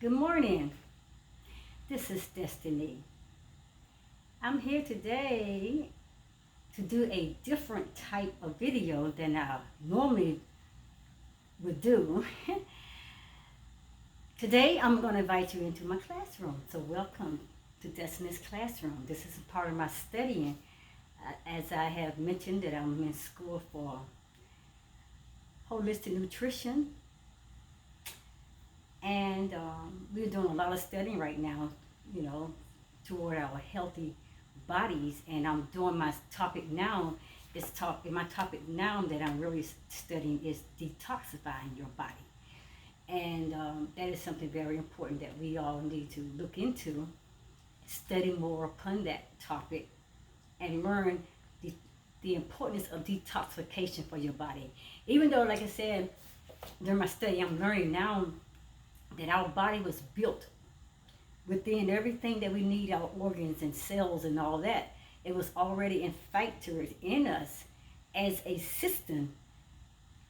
Good morning. This is Destiny. I'm here today to do a different type of video than I normally would do. Today I'm going to invite you into my classroom. So welcome to Destiny's Classroom. This is a part of my studying. As I have mentioned that I'm in school for holistic nutrition. And we're doing a lot of studying right now, toward our healthy bodies. And I'm doing my topic now. My topic now that I'm really studying is detoxifying your body. And that is something very important that we all need to look into, study more upon that topic, and learn the importance of detoxification for your body. Even though, like I said, during my study, I'm learning now that our body was built within everything that we need, our organs and cells and all that. It was already infactored in us as a system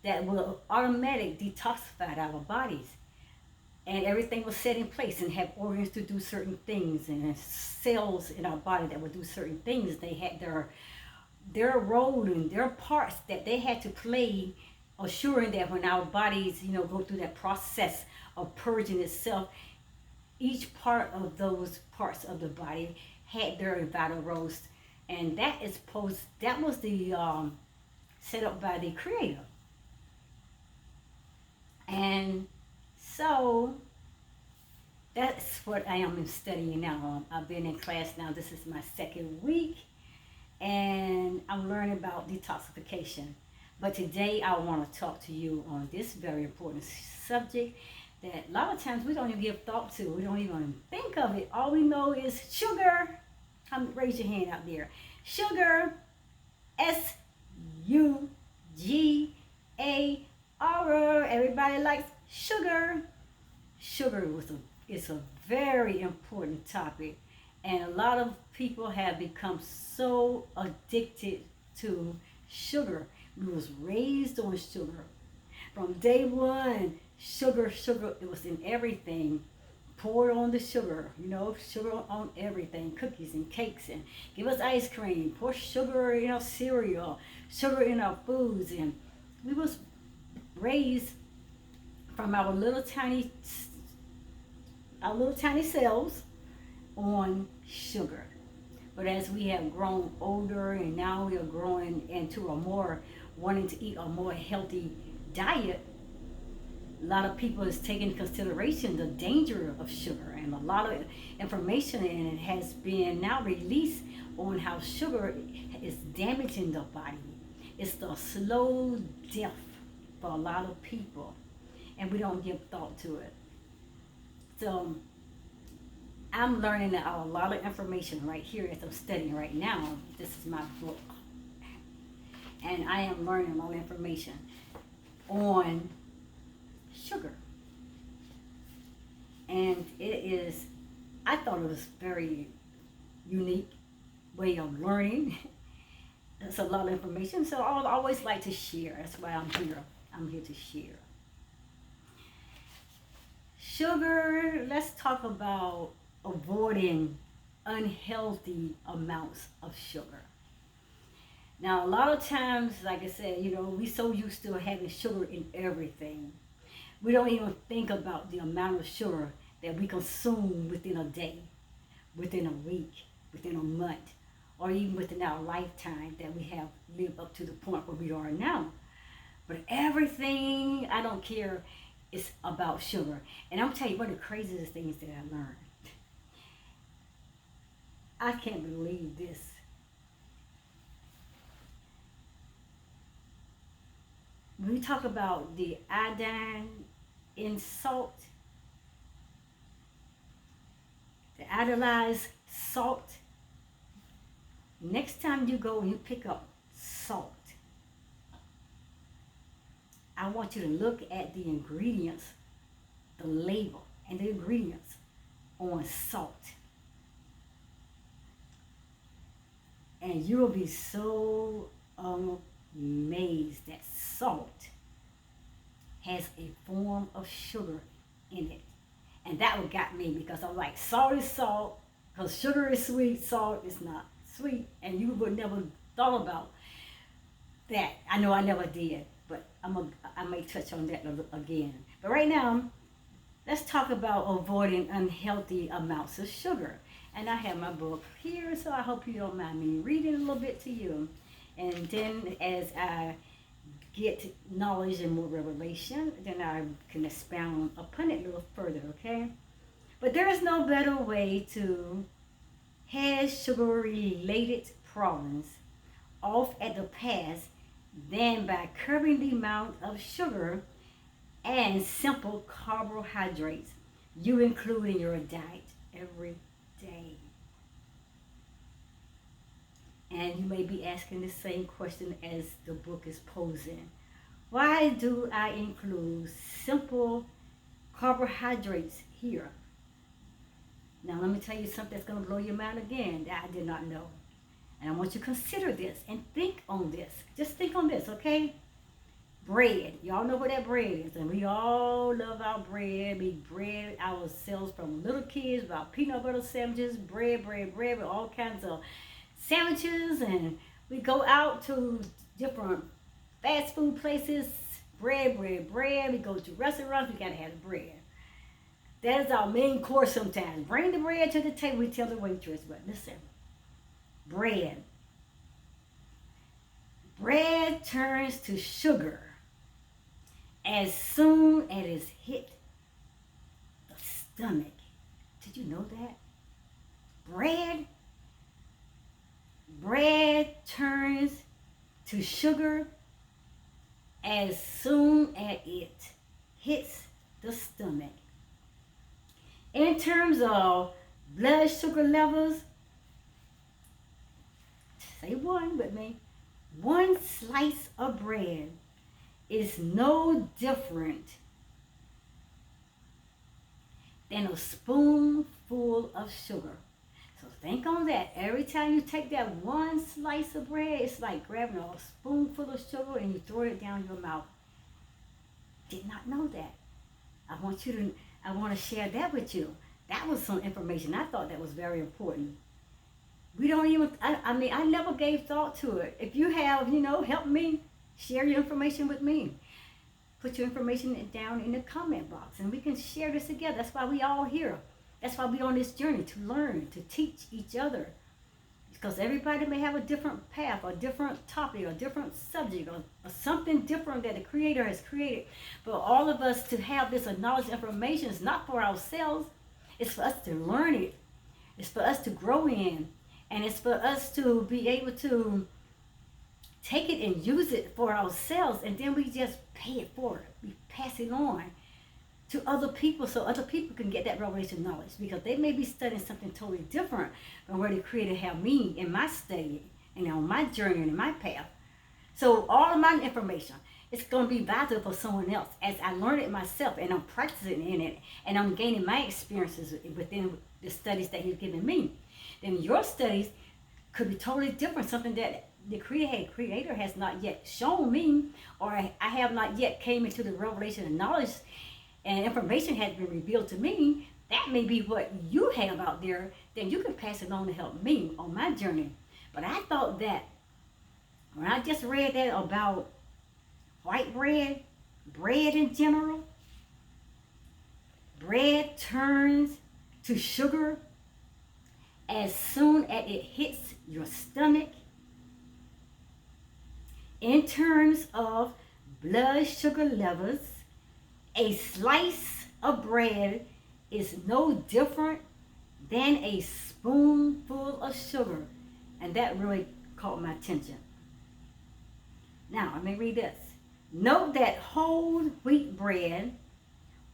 that will automatically detoxify our bodies. And everything was set in place and have organs to do certain things and cells in our body that would do certain things. They had their role and their parts that they had to play, assuring that when our bodies, go through that process of purging itself, each part of those parts of the body had their vital roles, and that was the set up by the Creator. And so that's what I am studying now. I've been in class now. This is my second week, and I'm learning about detoxification. But today I want to talk to you on this very important subject that a lot of times we don't even give thought to. We don't even think of it. All we know is sugar. Raise your hand out there. Sugar. S-U-G-A-R. Everybody likes sugar. Sugar is a very important topic. And a lot of people have become so addicted to sugar. We was raised on sugar. From day one, sugar, it was in everything. Pour on the sugar, sugar on everything. Cookies and cakes, and give us ice cream. Pour sugar in our cereal, sugar in our foods. And we was raised from our little tiny cells on sugar. But as we have grown older and now we are growing into wanting to eat a more healthy diet, a lot of people is taking into consideration the danger of sugar, and a lot of information in it has been now released on how sugar is damaging the body. It's the slow death for a lot of people, and we don't give thought to it. So I'm learning a lot of information right here as I'm studying right now. This is my book, and I am learning a lot of information on sugar. And I thought it was very unique way of learning. It's a lot of information, so I always like to share. That's why I'm here. I'm here to share. Sugar, let's talk about avoiding unhealthy amounts of sugar. Now, a lot of times, like I said, we so used to having sugar in everything. We don't even think about the amount of sugar that we consume within a day, within a week, within a month, or even within our lifetime that we have lived up to the point where we are now. But everything, I don't care, is about sugar. And I'm telling you one of the craziest things that I learned. I can't believe this. When we talk about the iodine in salt, the iodized salt, next time you go and you pick up salt, I want you to look at the ingredients, the label, and the ingredients on salt. And you will be so amazed that salt has a form of sugar in it. And And that what got me, because I'm like, salt is salt, because sugar is sweet, salt is not sweet. And you would never thought about that. I know I never did, but I may touch on that again. But right now, let's talk about avoiding unhealthy amounts of sugar. And I have my book here, so I hope you don't mind me reading a little bit to you. And then as I get knowledge and more revelation, then I can expound upon it a little further, okay? But there is no better way to head sugar-related problems off at the pass than by curbing the amount of sugar and simple carbohydrates you include in your diet every day. And you may be asking the same question as the book is posing. Why do I include simple carbohydrates here? Now let me tell you something that's going to blow your mind again that I did not know. And I want you to consider this and think on this. Just think on this, okay? Bread. Y'all know what that bread is. And we all love our bread. We bread ourselves from little kids about peanut butter sandwiches, bread with all kinds of sandwiches. And we go out to different fast food places. Bread. We go to restaurants. We got to have the bread. That is our main course sometimes. Bring the bread to the table. We tell the waitress. But listen. Bread. Bread turns to sugar as soon as it hit the stomach. Did you know that? Bread turns to sugar as soon as it hits the stomach. In terms of blood sugar levels, say one with me. One slice of bread is no different than a spoonful of sugar. So think on that. Every time you take that one slice of bread, it's like grabbing a spoonful of sugar and you throw it down your mouth. Did not know that. I want to share that with you. That was some information. I thought that was very important. We don't even, I never gave thought to it. If you have, help me, share your information with me. Put your information down in the comment box and we can share this together. That's why we all here. That's why we on this journey, to learn, to teach each other. Because everybody may have a different path, or different topic, or different subject, or something different that the Creator has created. But all of us to have this knowledge information is not for ourselves. It's for us to learn it. It's for us to grow in. And it's for us to be able to take it and use it for ourselves. And then we just pay it forward. We pass it on to other people so other people can get that revelation knowledge. Because they may be studying something totally different from where the Creator had me in my study and on my journey and in my path. So all of my information, it's going to be valuable for someone else as I learn it myself and I'm practicing in it and I'm gaining my experiences within the studies that He's given me. Then your studies could be totally different, something that the Creator has not yet shown me, or I have not yet came into the revelation and knowledge and information has been revealed to me. That may be what you have out there. Then you can pass it on to help me on my journey. But I thought that when I just read that about white bread in general, bread turns to sugar as soon as it hits your stomach. In terms of blood sugar levels, a slice of bread is no different than a spoonful of sugar. And that really caught my attention. Now, let me read this. Note that whole wheat bread,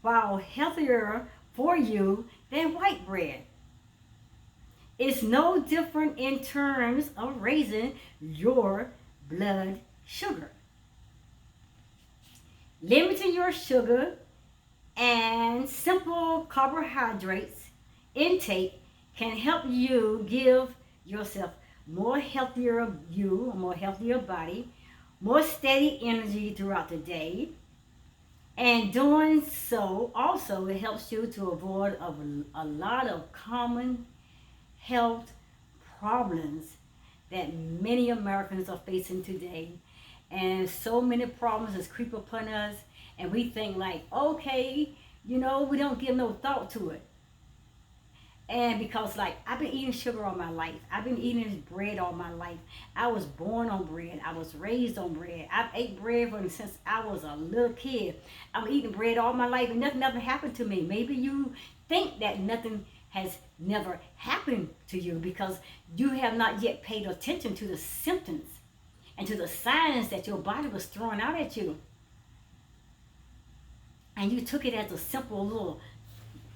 while healthier for you than white bread, is no different in terms of raising your blood sugar. Limiting your sugar and simple carbohydrates intake can help you give yourself a more healthier body, more steady energy throughout the day, And doing so also it helps you to avoid a lot of common health problems that many Americans are facing today. And so many problems has creep upon us, and we think like, okay, we don't give no thought to it. And because like I've been eating sugar all my life, I've been eating bread all my life. I was born on bread. I was raised on bread. I've ate bread since I was a little kid. I'm eating bread all my life, and nothing happened to me. Maybe you think that nothing has never happened to you because you have not yet paid attention to the symptoms and to the signs that your body was throwing out at you, and you took it as a simple little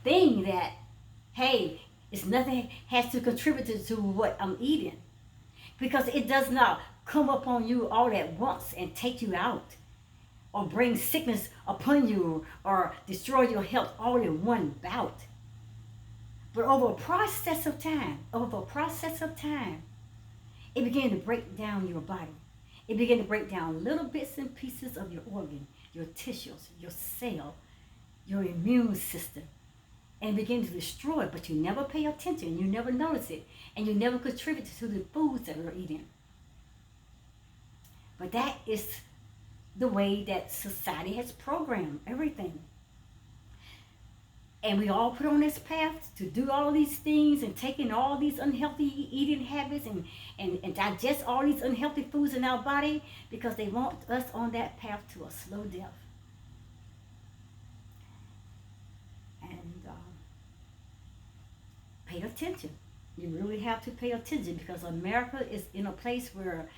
thing that, hey, it's nothing has to contribute to what I'm eating, because it does not come upon you all at once and take you out or bring sickness upon you or destroy your health all in one bout. But over a process of time, it began to break down your body. It began to break down little bits and pieces of your organ, your tissues, your cell, your immune system, and begin to destroy it. But you never pay attention, you never notice it, and you never contribute to the foods that we're eating. But that is the way that society has programmed everything. And we all put on this path to do all these things and taking all these unhealthy eating habits and digest all these unhealthy foods in our body because they want us on that path to a slow death. And pay attention. You really have to pay attention because America is in a place where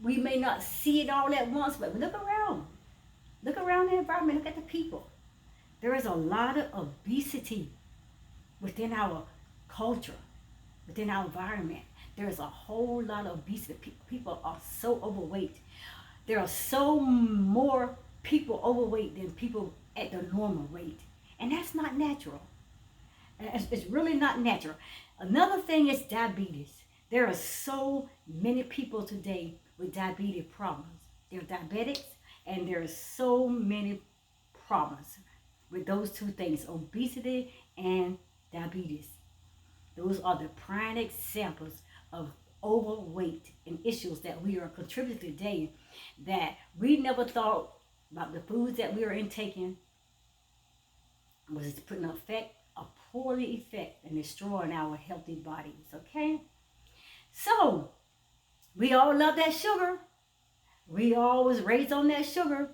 we may not see it all at once, but look around. Look around the environment. Look at the people. There is a lot of obesity within our culture, within our environment. There is a whole lot of obesity. People are so overweight. There are so more people overweight than people at the normal weight. And that's not natural. It's really not natural. Another thing is diabetes. There are so many people today with diabetes problems. They're diabetics, and there are so many problems with those two things, obesity and diabetes. Those are the prime examples of overweight and issues that we are contributing today that we never thought about. The foods that we are intaking was putting a poorly effect and destroying our healthy bodies, okay? So, we all love that sugar. We all was raised on that sugar.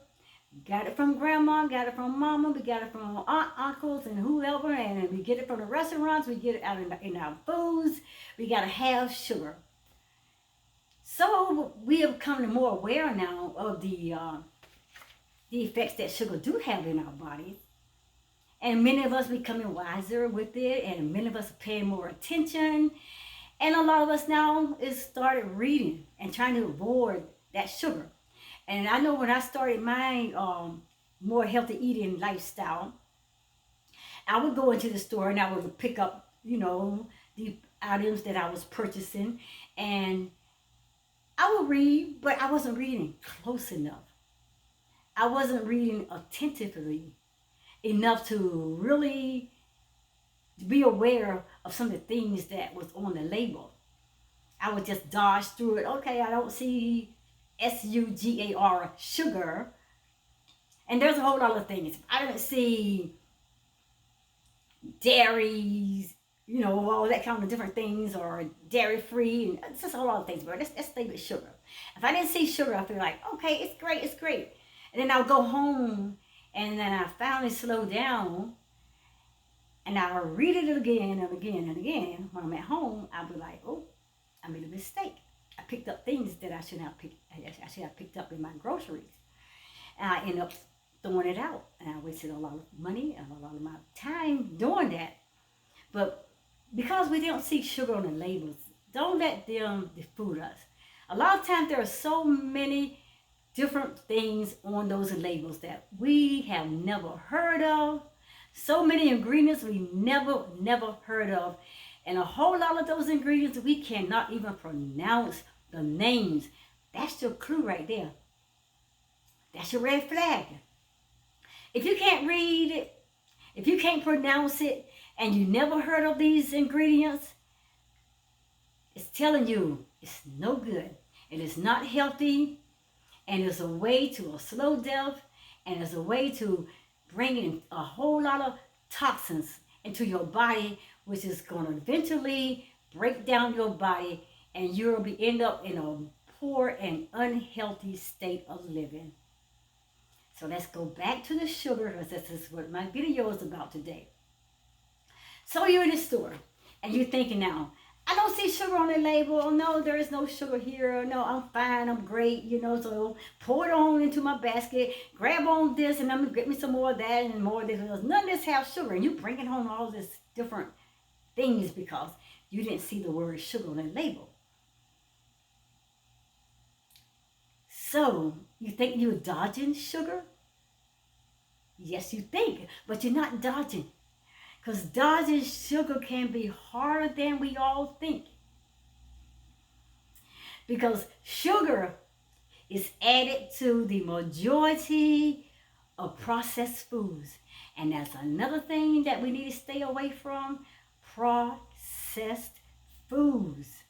Got it from grandma, got it from mama, we got it from aunt, uncles, and whoever, and we get it from the restaurants, we get it out in our foods. We gotta have sugar. So we have come to more aware now of the effects that sugar do have in our bodies. And many of us becoming wiser with it, and many of us are paying more attention. And a lot of us now is started reading and trying to avoid that sugar. And I know when I started my more healthy eating lifestyle, I would go into the store and I would pick up, the items that I was purchasing, and I would read, but I wasn't reading close enough. I wasn't reading attentively enough to really be aware of some of the things that was on the label. I would just dodge through it. Okay, I don't see sugar, sugar. And there's a whole lot of things. I didn't see dairies, all that kind of different things, or dairy free, and it's just a lot of things. But let's stay with sugar. If I didn't see sugar, I feel like, okay, it's great. And then I'll go home, and then I finally slow down, and I'll read it again and again and again. When I'm at home, I'll be like, oh, I made a mistake. I picked up things that I should have picked up in my groceries. And I end up throwing it out. And I wasted a lot of money and a lot of my time doing that. But because we don't see sugar on the labels, don't let them defeat us. A lot of times there are so many different things on those labels that we have never heard of. So many ingredients we never heard of. And a whole lot of those ingredients we cannot even pronounce the names. That's your clue right there. That's your red flag. If you can't read it, if you can't pronounce it, and you never heard of these ingredients, it's telling you it's no good. It is not healthy, and it's a way to a slow death, and it's a way to bring in a whole lot of toxins into your body, which is going to eventually break down your body, and you'll end up in a poor and unhealthy state of living. So let's go back to the sugar, because this is what my video is about today. So you're in the store, and you're thinking now, I don't see sugar on the label. Oh, no, there is no sugar here. No, I'm fine. I'm great. So pour it on into my basket. Grab on this, and I'm going to get me some more of that and more of this. None of this has sugar. And you bringing home all this different things because you didn't see the word sugar on the label. So you think you're dodging sugar? Yes, you think, but you're not dodging. Because dodging sugar can be harder than we all think. Because sugar is added to the majority of processed foods. And that's another thing that we need to stay away from, processed foods.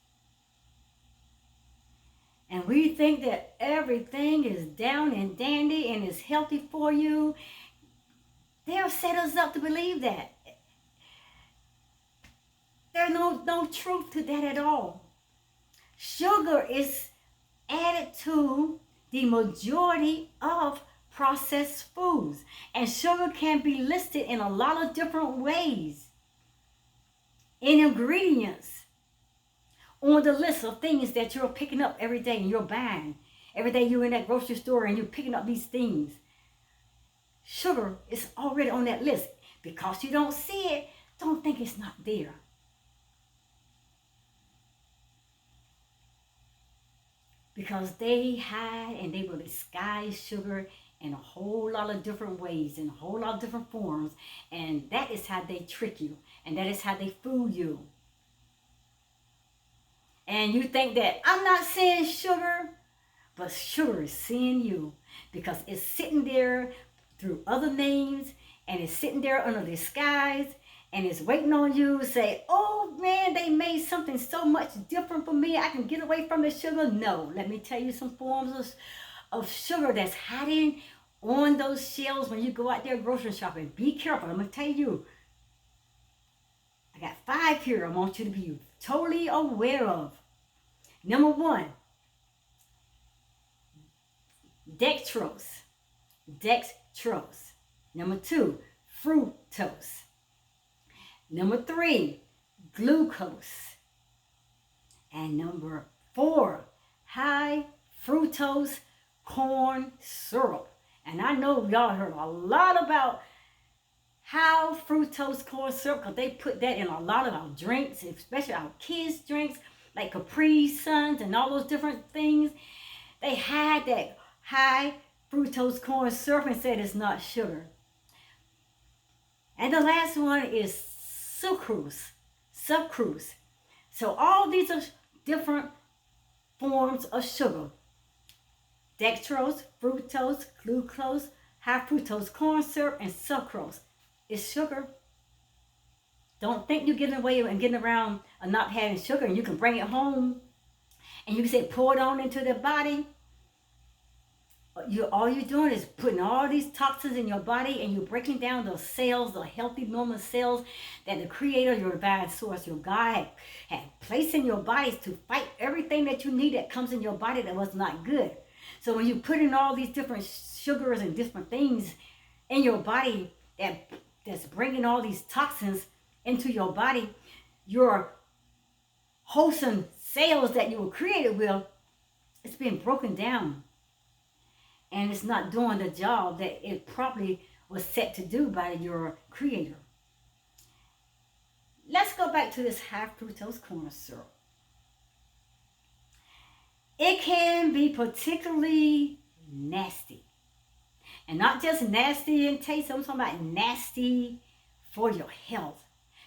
And we think that everything is down and dandy and is healthy for you. They'll set us up to believe that. There's no truth to that at all. Sugar is added to the majority of processed foods. And sugar can be listed in a lot of different ways. In ingredients. On the list of things that you're picking up every day and you're buying. Every day you're in that grocery store and you're picking up these things. Sugar is already on that list. Because you don't see it, don't think it's not there. Because they hide and they will disguise sugar in a whole lot of different ways, in a whole lot of different forms. And that is how they trick you. And that is how they fool you. And you think that I'm not seeing sugar, but sugar is seeing you. Because it's sitting there through other names, and it's sitting there under disguise, and it's waiting on you to say, oh man, they made something so much different for me. I can get away from the sugar. No, let me tell you some forms of sugar that's hiding on those shelves when you go out there grocery shopping. Be careful. I'm going to tell you. I got 5 here I want you to be totally aware of. Number 1, dextrose. Dextrose. Number 2, fructose. Number 3, glucose. And number 4, high fructose corn syrup. And I know y'all heard a lot about high fructose corn syrup because they put that in a lot of our drinks, especially our kids' drinks, like Capri Suns and all those different things. They had that high fructose corn syrup and said it's not sugar. And the last one is sucrose. So all these are different forms of sugar. Dextrose, fructose, glucose, high fructose corn syrup, and sucrose. It's sugar. Don't think you're getting away and getting around and not having sugar, and you can bring it home and you can say pour it on into the body. All you're doing is putting all these toxins in your body, and you're breaking down those cells, the healthy, normal cells that the Creator, your divine source, your God had placed in your bodies to fight everything that you need that comes in your body that was not good. So when you put in all these different sugars and different things in your body that's bringing all these toxins into your body, your wholesome cells that you were created with, it's being broken down. And it's not doing the job that it probably was set to do by your Creator. Let's go back to this high fructose corn syrup. It can be particularly nasty. And not just nasty in taste, I'm talking about nasty for your health.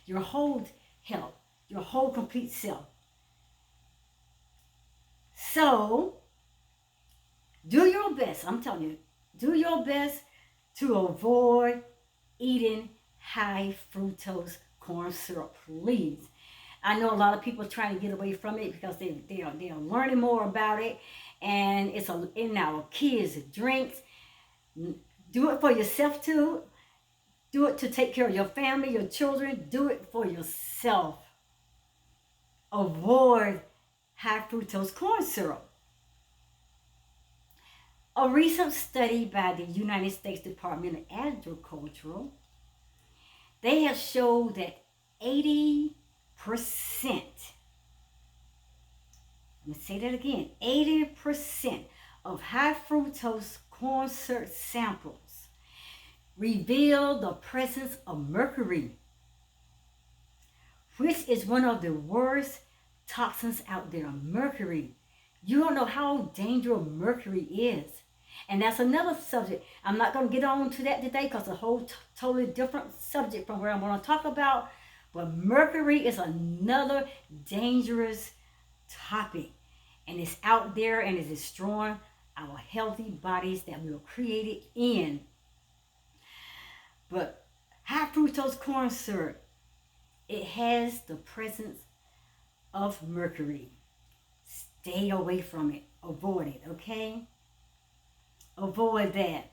Your whole health. Your whole complete self. So, do your best. I'm telling you, do your best to avoid eating high fructose corn syrup, please. I know a lot of people trying to get away from it because they are learning more about it, and it's in our kids' drinks. Do it for yourself too. Do it to take care of your family, your children. Do it for yourself. Avoid high fructose corn syrup. A recent study by the United States Department of Agriculture, they have showed that 80%, let me say that again, 80% of high fructose corn syrup samples reveal the presence of mercury, which is one of the worst toxins out there. Mercury. You don't know how dangerous mercury is. And that's another subject. I'm not going to get on to that today because it's a whole totally different subject from where I'm going to talk about. But mercury is another dangerous topic. And it's out there and it's destroying our healthy bodies that we were created in. But high fructose corn syrup, it has the presence of mercury. Stay away from it. Avoid it, okay? Avoid that.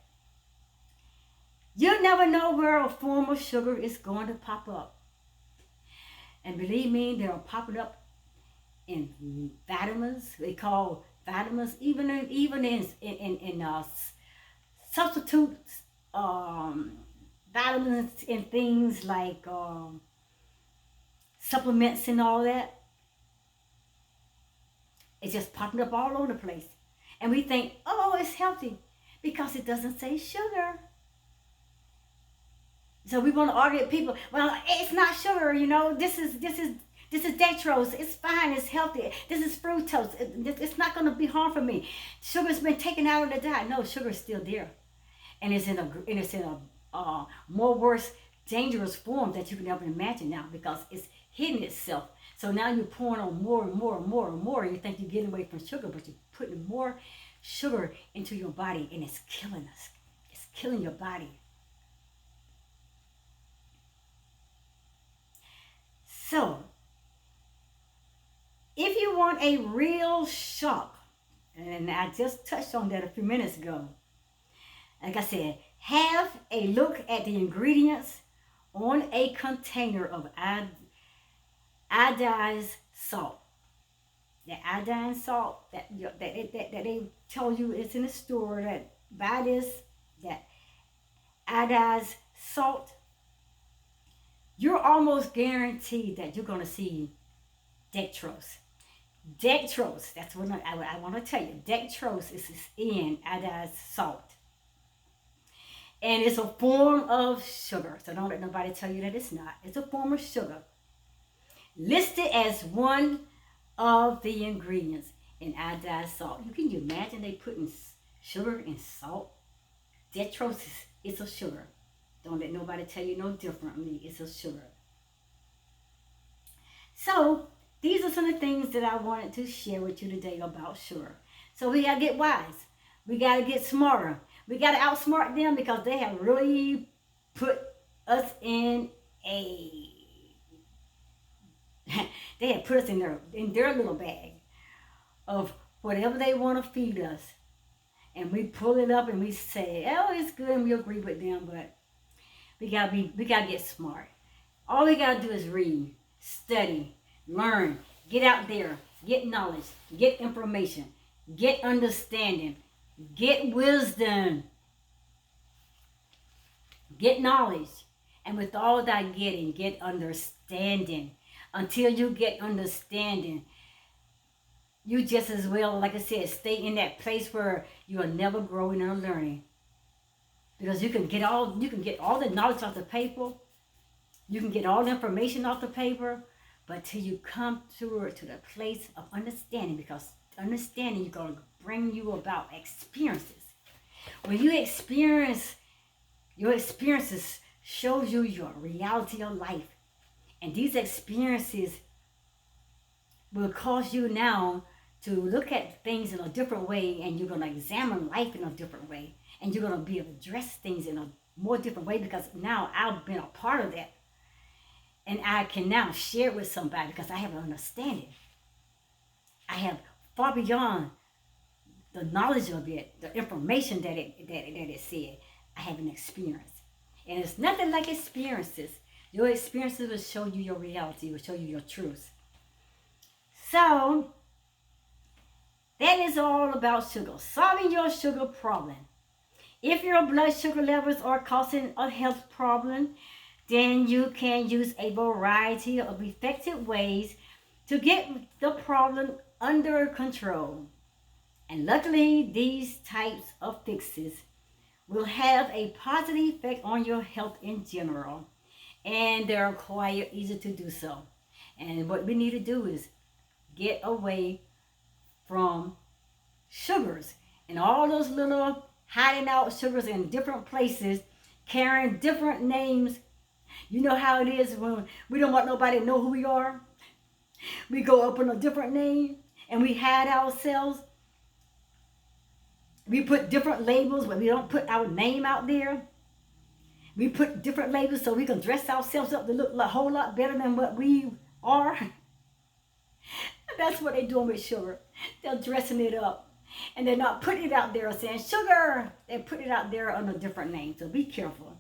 You never know where a form of sugar is going to pop up. And believe me, they're popping up in vitamins. They call vitamins, even in substitute vitamins in things like supplements and all that. It's just popping up all over the place. And we think, oh, it's healthy because it doesn't say sugar. So we want to argue with people, well, it's not sugar, you know, this is dextrose, it's fine, it's healthy, this is fructose, it's not going to be harm for me. Sugar's been taken out of the diet. No, sugar is still there. And it's in a more worse, dangerous form that you can ever imagine now because it's hidden itself. So now you're pouring on more and more and more and more. And you think you're getting away from sugar, but you're putting more sugar into your body, and it's killing us. It's killing your body. So, if you want a real shock, and I just touched on that a few minutes ago, like I said, have a look at the ingredients on a container of iodized salt. The iodine salt that they tell you is in the store, that buy this, that iodized salt, you're almost guaranteed that you're going to see dextrose. Dextrose, that's what I want to tell you. Dextrose is in iodized salt. And it's a form of sugar. So don't let nobody tell you that it's not. It's a form of sugar. Listed as one of the ingredients in iodized salt. Can you imagine they putting sugar in salt? Dextrose is a sugar. Don't let nobody tell you no differently. It's a sugar. So these are some of the things that I wanted to share with you today about sugar. So we got to get wise. We got to get smarter. We got to outsmart them because they have really put us in a... they have put us in their little bag of whatever they want to feed us. And we pull it up and we say, oh, it's good, and we agree with them, but we gotta get smart. All we gotta do is read, study, learn, get out there, get knowledge, get information, get understanding, get wisdom, get knowledge. And with all that getting, get understanding. Until you get understanding, you just as well, like I said, stay in that place where you are never growing or learning. Because you can get all the knowledge off the paper, you can get all the information off the paper, but till you come to the place of understanding, because understanding is going to bring you about experiences. When you experience, your experiences shows you your reality of life. And these experiences will cause you now to look at things in a different way, and you're going to examine life in a different way, and you're going to be able to address things in a more different way, because now I've been a part of that, and I can now share it with somebody because I have an understanding. I have far beyond the knowledge of it, the information that it said. I have an experience, and it's nothing like experiences. Your experiences will show you your reality, will show you your truth. So that is all about sugar, solving your sugar problem. If your blood sugar levels are causing a health problem, then you can use a variety of effective ways to get the problem under control. And luckily, these types of fixes will have a positive effect on your health in general, and they're quite easy to do so. And what we need to do is get away from sugars and all those little hiding out sugars in different places, carrying different names. You know how it is when we don't want nobody to know who we are. We go up on a different name and we hide ourselves. We put different labels, but we don't put our name out there. We put different labels so we can dress ourselves up to look a whole lot better than what we are. That's what they're doing with sugar. They're dressing it up. And they're not putting it out there saying sugar. They're putting it out there under a different name. So be careful.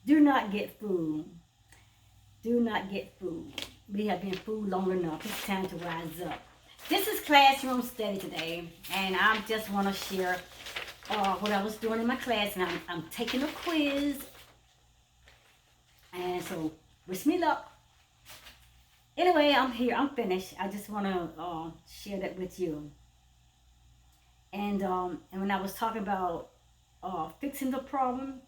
Do not get fooled. Do not get fooled. We have been fooled long enough. It's time to rise up. This is classroom study today. And I just want to share what I was doing in my class. And I'm taking a quiz. And so, wish me luck. Anyway, I'm here. I'm finished. I just want to share that with you. And when I was talking about fixing the problem,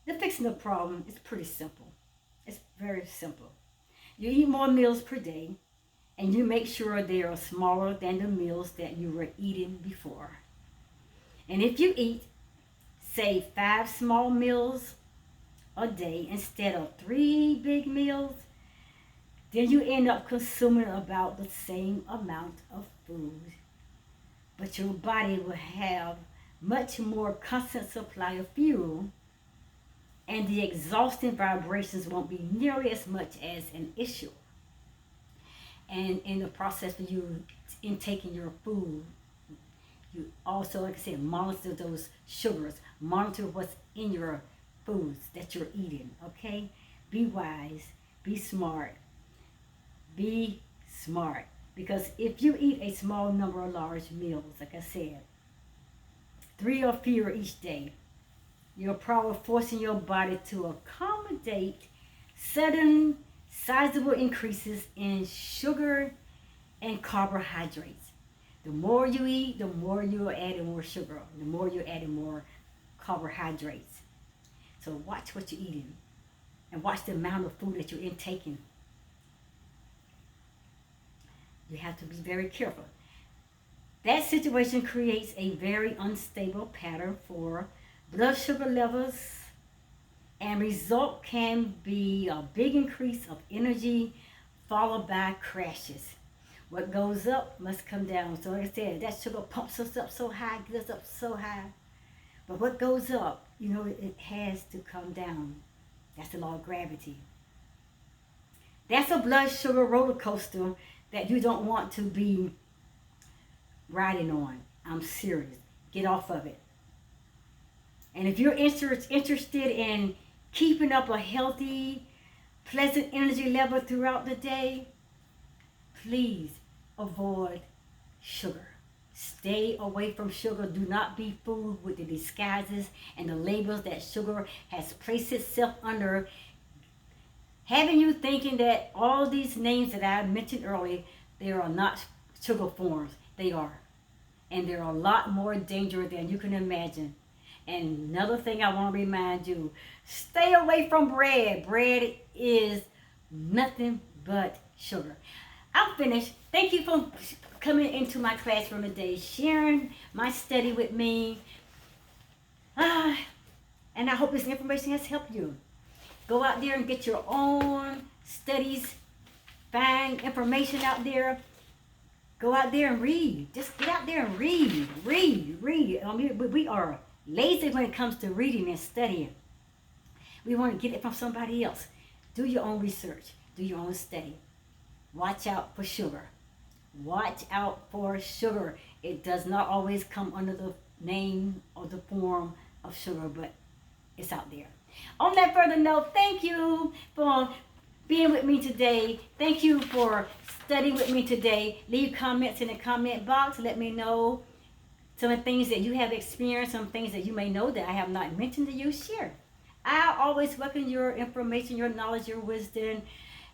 fixing the problem is pretty simple. It's very simple. You eat more meals per day, and you make sure they are smaller than the meals that you were eating before. And if you eat, say, 5 small meals a day instead of 3 big meals, then you end up consuming about the same amount of food. But your body will have much more constant supply of fuel, and the exhausting vibrations won't be nearly as much as an issue. And in the process of you intaking your food, you also, like I said, monitor those sugars, monitor what's in your foods that you're eating, okay? Be wise, be smart, be smart. Because if you eat a small number of large meals, like I said, 3 or fewer each day, you're probably forcing your body to accommodate sudden, sizable increases in sugar and carbohydrates. The more you eat, the more you're adding more sugar, the more you're adding more carbohydrates. So watch what you're eating and watch the amount of food that you're intaking. You have to be very careful. That situation creates a very unstable pattern for blood sugar levels, and result can be a big increase of energy followed by crashes. What goes up must come down. So like I said, that sugar pumps us up so high, gets us up so high. But what goes up, it has to come down. That's the law of gravity. That's a blood sugar roller coaster that you don't want to be riding on. I'm serious. Get off of it. And if you're interested in keeping up a healthy, pleasant energy level throughout the day, please avoid sugar. Stay away from sugar. Do not be fooled with the disguises and the labels that sugar has placed itself under, having you thinking that all these names that I mentioned earlier, they are not sugar forms. They are. And they're a lot more dangerous than you can imagine. And another thing I want to remind you, stay away from bread. Bread is nothing but sugar. I'm finished. Thank you for coming into my classroom today, sharing my study with me. And I hope this information has helped you. Go out there and get your own studies. Find information out there. Go out there and read. Just get out there and read. I mean, we are lazy when it comes to reading and studying. We want to get it from somebody else. Do your own research. Do your own study. Watch out for sugar. Watch out for sugar. It does not always come under the name or the form of sugar, but it's out there. On that further note, thank you for being with me today. Thank you for studying with me today. Leave comments in the comment box. Let me know some of the things that you have experienced, some things that you may know that I have not mentioned to you. Share. I always welcome your information, your knowledge, your wisdom,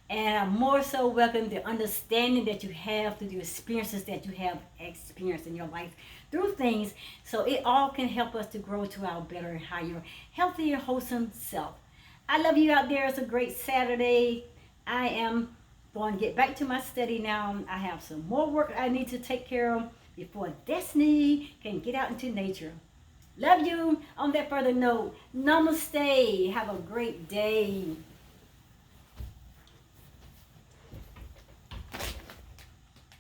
and I more so welcome the understanding that you have through the experiences that you have experienced in your life through things, so it all can help us to grow to our better, higher, healthier, wholesome self. I love you out there. It's a great Saturday. I am going to get back to my study now. I have some more work I need to take care of before Destiny can get out into nature. Love you. On that further note, namaste. Have a great day.